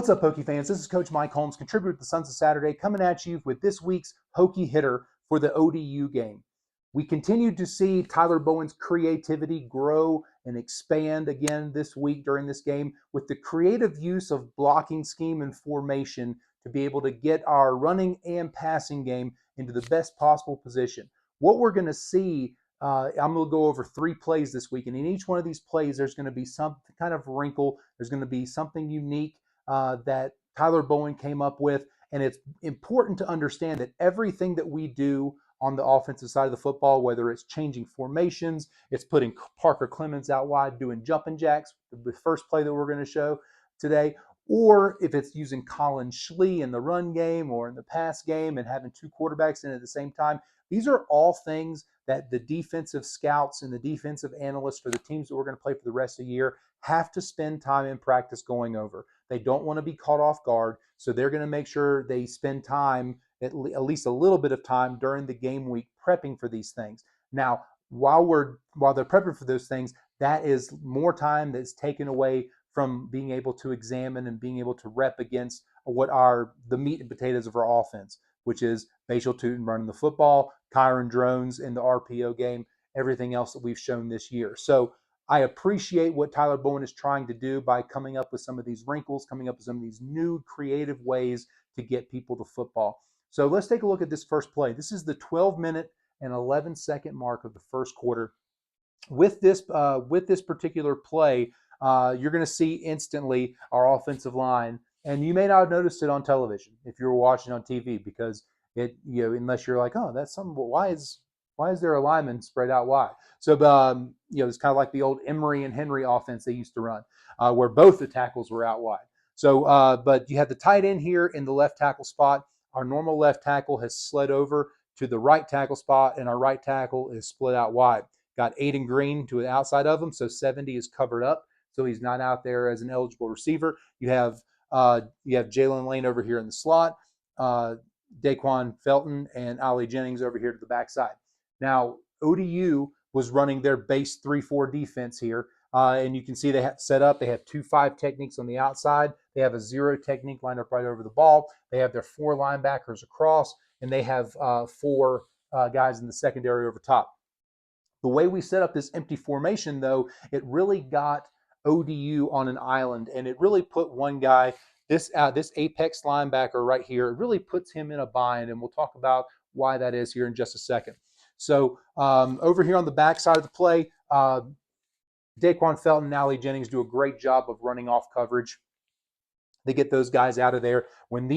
What's up, Hokie fans? This is Coach Mike Holmes, contributor to the Sons of Saturday, coming at you with this week's Hokie hitter for the ODU game. We continue to see Tyler Bowen's creativity grow and expand again this week during this game with the creative use of blocking scheme and formation to be able to get our running and passing game into the best possible position. What we're going to see, I'm going to go over 3 plays this week, and in each one of these plays, there's going to be some kind of wrinkle. There's going to be something unique that Tyler Bowen came up with. And it's important to understand that everything that we do on the offensive side of the football, whether it's changing formations, it's putting Parker Clements out wide doing jumping jacks, the first play that we're going to show today, or if it's using Colin Schlee in the run game or in the pass game and having 2 quarterbacks in at the same time. These are all things that the defensive scouts and the defensive analysts for the teams that we're going to play for the rest of the year have to spend time in practice going over. They don't want to be caught off guard, so they're going to make sure they spend time, at least a little bit of time during the game week prepping for these things. Now, while they're prepping for those things, that is more time that's taken away from being able to examine and being able to rep against what are the meat and potatoes of our offense, which is Bashal Tootin running the football, Kyron Drones in the RPO game, everything else that we've shown this year. So I appreciate what Tyler Bowen is trying to do by coming up with some of these wrinkles, coming up with some of these new creative ways to get people to football. So let's take a look at this first play. This is the 12-minute and 11-second mark of the first quarter. With this particular play, you're going to see instantly our offensive line, and you may not have noticed it on television if you were watching on TV, because unless you're like, oh, that's something. Why is there a lineman spread out wide? So, it's kind of like the old Emery and Henry offense they used to run, where both the tackles were out wide. So, but you have the tight end here in the left tackle spot. Our normal left tackle has slid over to the right tackle spot, and our right tackle is split out wide. Got Aiden Green to the outside of him, so 70 is covered up, so he's not out there as an eligible receiver. You have Jalen Lane over here in the slot, Daquan Felton and Ali Jennings over here to the backside. Now, ODU was running their base 3-4 defense here, and you can see they have set up. They have 2-5 techniques on the outside. They have a 0 technique lined up right over the ball. They have their 4 linebackers across, and they have 4 guys in the secondary over top. The way we set up this empty formation, though, it really got ODU on an island, and it really put one guy, this apex linebacker right here, it really puts him in a bind, and we'll talk about why that is here in just a second. So over here on the backside of the play, Daquan Felton and Ali Jennings do a great job of running off coverage. They get those guys out of there. When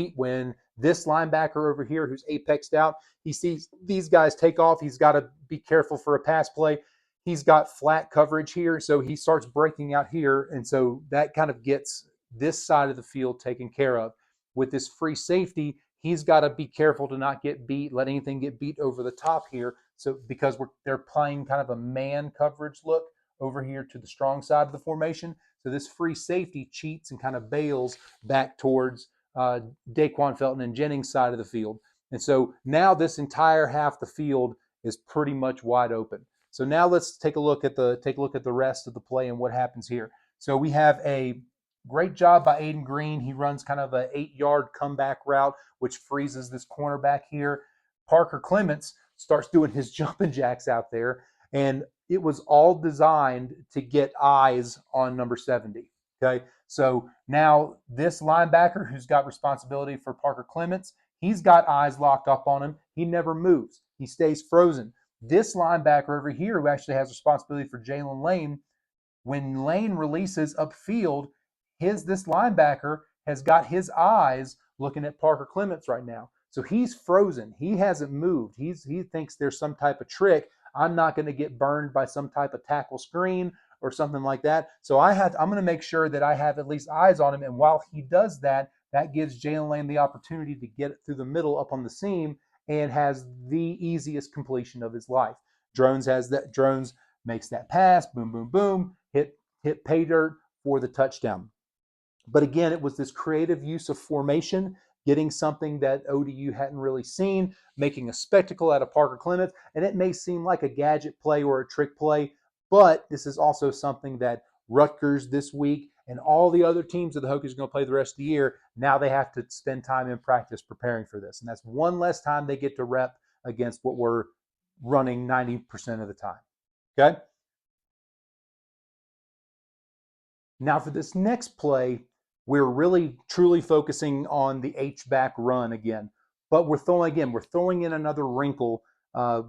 this linebacker over here who's apexed out, he sees these guys take off, he's got to be careful for a pass play. He's got flat coverage here, so he starts breaking out here, and so that kind of gets this side of the field taken care of. With this free safety, he's got to be careful to not get beat, let anything get beat over the top here. So because they're playing kind of a man coverage look over here to the strong side of the formation. So this free safety cheats and kind of bails back towards Daquan Felton and Jennings' side of the field. And so now this entire half the field is pretty much wide open. So now let's take a look at the rest of the play and what happens here. So we have a great job by Aiden Green. He runs kind of an 8-yard comeback route, which freezes this cornerback here. Parker Clements starts doing his jumping jacks out there, and it was all designed to get eyes on number 70. Okay, so now this linebacker who's got responsibility for Parker Clements, he's got eyes locked up on him. He never moves. He stays frozen. This linebacker over here who actually has responsibility for Jalen Lane, when Lane releases upfield, this linebacker has got his eyes looking at Parker Clements right now. So he's frozen. He hasn't moved. He thinks there's some type of trick. I'm not going to get burned by some type of tackle screen or something like that. So I'm going to make sure that I have at least eyes on him. And while he does that, that gives Jalen Lane the opportunity to get it through the middle up on the seam and has the easiest completion of his life. Drones makes that pass, boom, boom, boom, hit pay dirt for the touchdown. But again, it was this creative use of formation, getting something that ODU hadn't really seen, making a spectacle out of Parker Clements. And it may seem like a gadget play or a trick play, but this is also something that Rutgers this week and all the other teams that the Hokies are going to play the rest of the year, now they have to spend time in practice preparing for this. And that's one less time they get to rep against what we're running 90% of the time. Okay? Now for this next play, we're really truly focusing on the H-back run again. But we're throwing in another wrinkle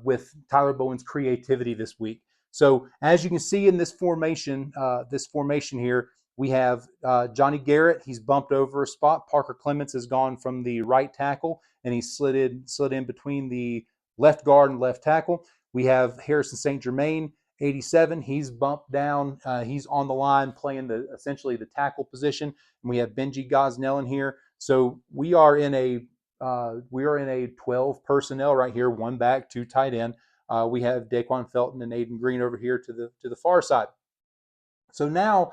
with Tyler Bowen's creativity this week. So as you can see in this formation here, we have Johnny Garrett. He's bumped over a spot. Parker Clements has gone from the right tackle, and he's slid in between the left guard and left tackle. We have Harrison St. Germain, 87. He's bumped down. He's on the line playing essentially the tackle position. And we have Benji Gosnell in here. So we are in a 12 personnel right here, one back, two tight end. We have Daquan Felton and Aiden Green over here to the far side. So now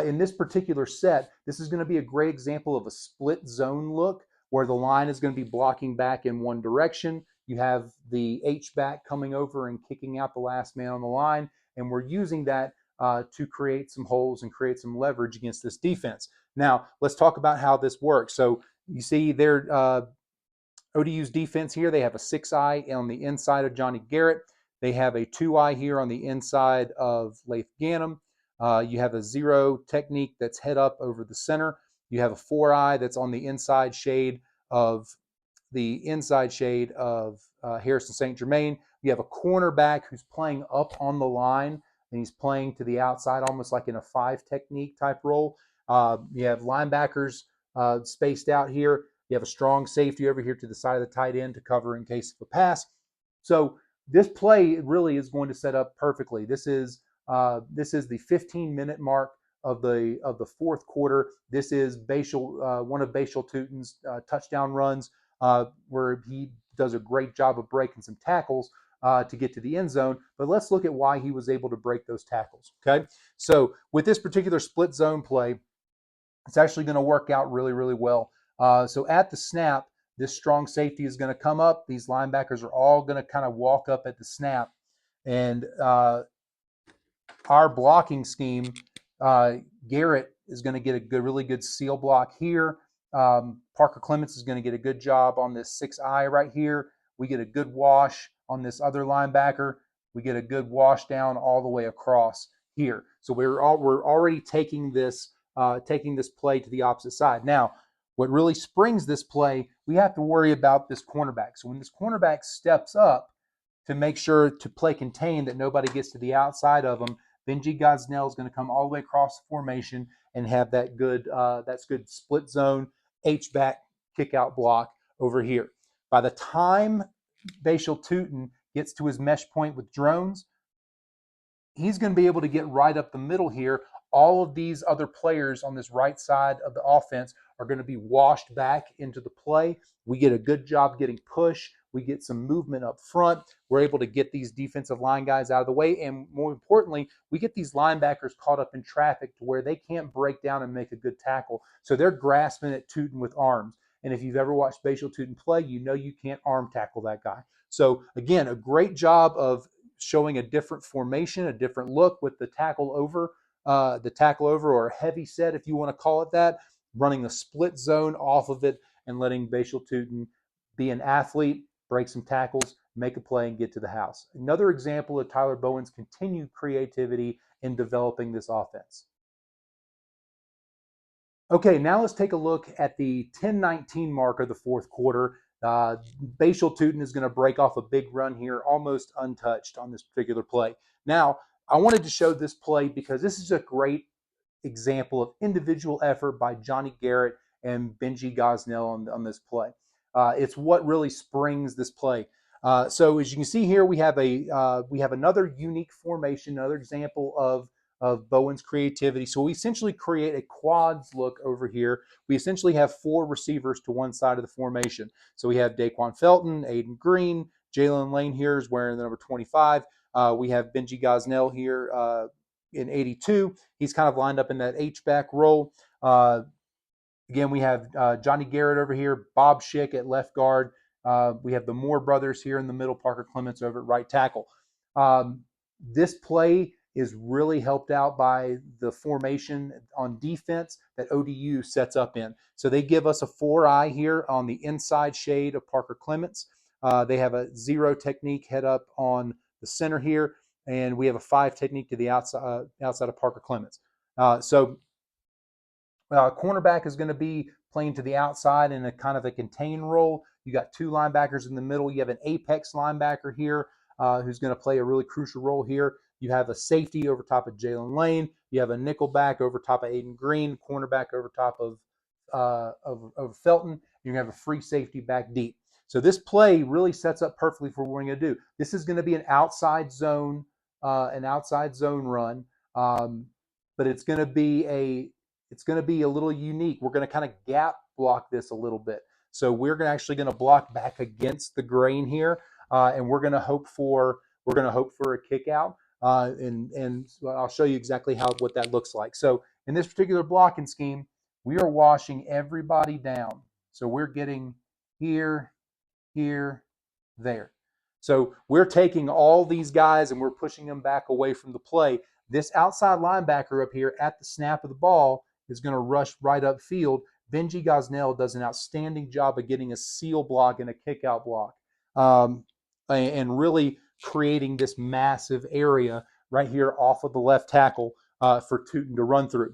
in this particular set, this is going to be a great example of a split zone look where the line is going to be blocking back in one direction. You have the H-back coming over and kicking out the last man on the line, and we're using that to create some holes and create some leverage against this defense. Now, let's talk about how this works. So you see there, ODU's defense here, they have a 6-eye on the inside of Johnny Garrett. They have a 2-eye here on the inside of Laith Ganem. You have a 0 technique that's head up over the center. You have a 4-eye that's on the inside shade of Harrison St. Germain. You have a cornerback who's playing up on the line, and he's playing to the outside almost like in a 5 technique type role. You have linebackers spaced out here. You have a strong safety over here to the side of the tight end to cover in case of a pass. So this play really is going to set up perfectly. This is the 15-minute mark of the fourth quarter. This is one of Bashal Tutin's touchdown runs where he does a great job of breaking some tackles to get to the end zone. But let's look at why he was able to break those tackles. Okay, so with this particular split zone play, it's actually going to work out really, really well. So at the snap, this strong safety is going to come up. These linebackers are all going to kind of walk up at the snap. And our blocking scheme, Garrett is going to get a really good seal block here. Parker Clements is going to get a good job on this 6-eye right here. We get a good wash on this other linebacker. We get a good wash down all the way across here. So we're already taking this play to the opposite side. Now, what really springs this play, we have to worry about this cornerback. So when this cornerback steps up to make sure to play contain that nobody gets to the outside of him, Benji Gosnell is going to come all the way across the formation and have that good split zone H-back kick out block over here. By the time Bashal Tutin gets to his mesh point with drones, he's going to be able to get right up the middle here. All of these other players on this right side of the offense are going to be washed back into the play. We get a good job getting push. We get some movement up front. We're able to get these defensive line guys out of the way. And more importantly, we get these linebackers caught up in traffic to where they can't break down and make a good tackle. So they're grasping at Tutin with arms. And if you've ever watched Bashal Tutin play, you know you can't arm tackle that guy. So again, a great job of showing a different formation, a different look with the tackle over, or a heavy set, if you want to call it that, running the split zone off of it and letting Bashal Tutin be an athlete, break some tackles, make a play, and get to the house. Another example of Tyler Bowen's continued creativity in developing this offense. Okay, now let's take a look at the 10-19 mark of the fourth quarter. Bashal Tutin is going to break off a big run here, almost untouched on this particular play. Now, I wanted to show this play because this is a great example of individual effort by Johnny Garrett and Benji Gosnell on this play. It's what really springs this play. So as you can see here, we have another unique formation, another example of Bowen's creativity. So we essentially create a quads look over here. We essentially have 4 receivers to one side of the formation. So we have Daquan Felton, Aiden Green, Jalen Lane here is wearing the number 25. We have Benji Gosnell here in 82. He's kind of lined up in that H-back role. Again, we have Johnny Garrett over here, Bob Schick at left guard. We have the Moore brothers here in the middle, Parker Clements over at right tackle. This play is really helped out by the formation on defense that ODU sets up in. So they give us a 4-eye here on the inside shade of Parker Clements. They have a 0 technique head up on the center here, and we have a 5 technique to the outside of Parker Clements. Cornerback is going to be playing to the outside in a kind of a contain role. You got 2 linebackers in the middle. You have an apex linebacker here who's going to play a really crucial role here. You have a safety over top of Jalen Lane. You have a nickelback over top of Aiden Green, cornerback over top of Felton. You're going to have a free safety back deep. So this play really sets up perfectly for what we're going to do. This is going to be an outside zone run, but it's going to be a little unique. We're going to kind of gap block this a little bit. So we're actually going to block back against the grain here, and we're going to hope for a kick out. And I'll show you exactly what that looks like. So in this particular blocking scheme, we are washing everybody down. So we're getting here, there. So we're taking all these guys and we're pushing them back away from the play. This outside linebacker up here at the snap of the ball is going to rush right upfield. Benji Gosnell does an outstanding job of getting a seal block and a kick-out block, and really creating this massive area right here off of the left tackle for Tootin to run through.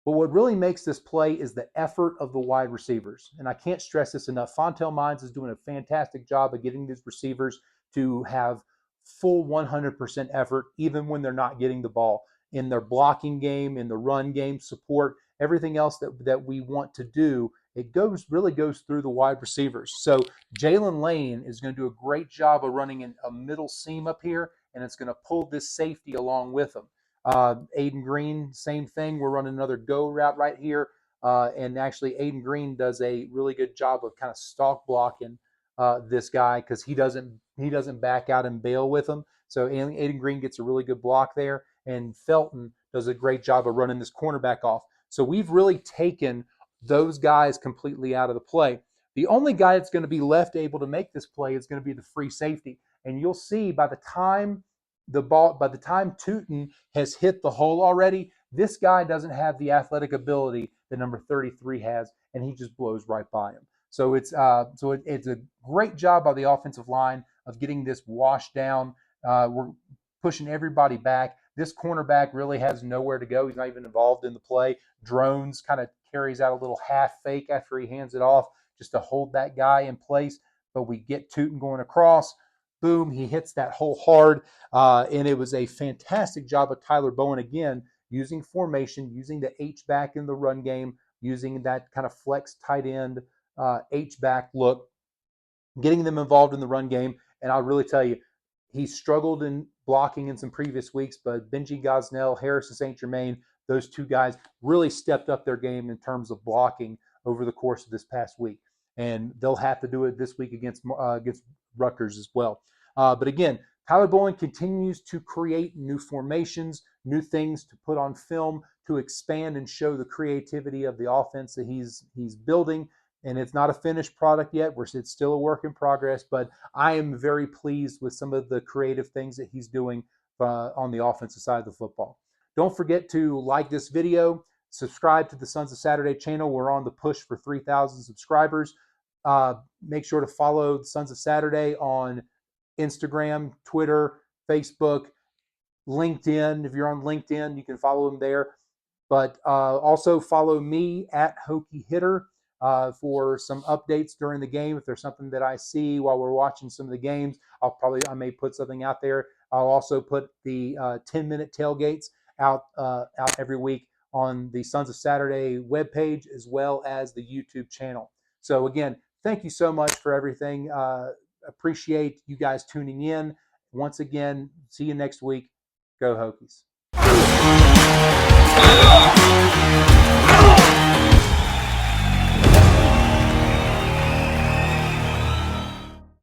But what really makes this play is the effort of the wide receivers. And I can't stress this enough. Fontel Mines is doing a fantastic job of getting these receivers to have full 100% effort, even when they're not getting the ball. In their blocking game, in the run game, support, everything else that we want to do, it really goes through the wide receivers. So Jalen Lane is going to do a great job of running in a middle seam up here, and it's going to pull this safety along with him. Aiden Green, same thing. We're running another go route right here. And actually Aiden Green does a really good job of kind of stalk blocking this guy because he doesn't back out and bail with him. So Aiden Green gets a really good block there. And Felton does a great job of running this cornerback off. So we've really taken those guys completely out of the play. The only guy that's going to be left able to make this play is going to be the free safety. And you'll see by the time Tootin has hit the hole already, this guy doesn't have the athletic ability that number 33 has, and he just blows right by him. So it's a great job by the offensive line of getting this washed down. We're pushing everybody back. This cornerback really has nowhere to go. He's not even involved in the play. Drones kind of carries out a little half fake after he hands it off just to hold that guy in place. But we get Tootin going across. Boom, he hits that hole hard. And it was a fantastic job of Tyler Bowen, again, using formation, using the H-back in the run game, using that kind of flex tight end H-back look, getting them involved in the run game. And I'll really tell you, he struggled in blocking in some previous weeks, but Benji Gosnell, Harrison St. Germain, those 2 guys really stepped up their game in terms of blocking over the course of this past week. And they'll have to do it this week against Rutgers as well. But again, Tyler Bowen continues to create new formations, new things to put on film to expand and show the creativity of the offense that he's building. And it's not a finished product yet. It's still a work in progress, but I am very pleased with some of the creative things that he's doing on the offensive side of the football. Don't forget to like this video, subscribe to the Sons of Saturday channel. We're on the push for 3,000 subscribers. Make sure to follow the Sons of Saturday on Instagram, Twitter, Facebook, LinkedIn. If you're on LinkedIn, you can follow them there. But also follow me at Hokie Hitter for some updates during the game. If there's something that I see while we're watching some of the games, I may put something out there. I'll also put the 10-minute tailgates out every week on the Sons of Saturday webpage as well as the YouTube channel. So again, thank you so much for everything. Appreciate you guys tuning in. Once again, see you next week. Go Hokies.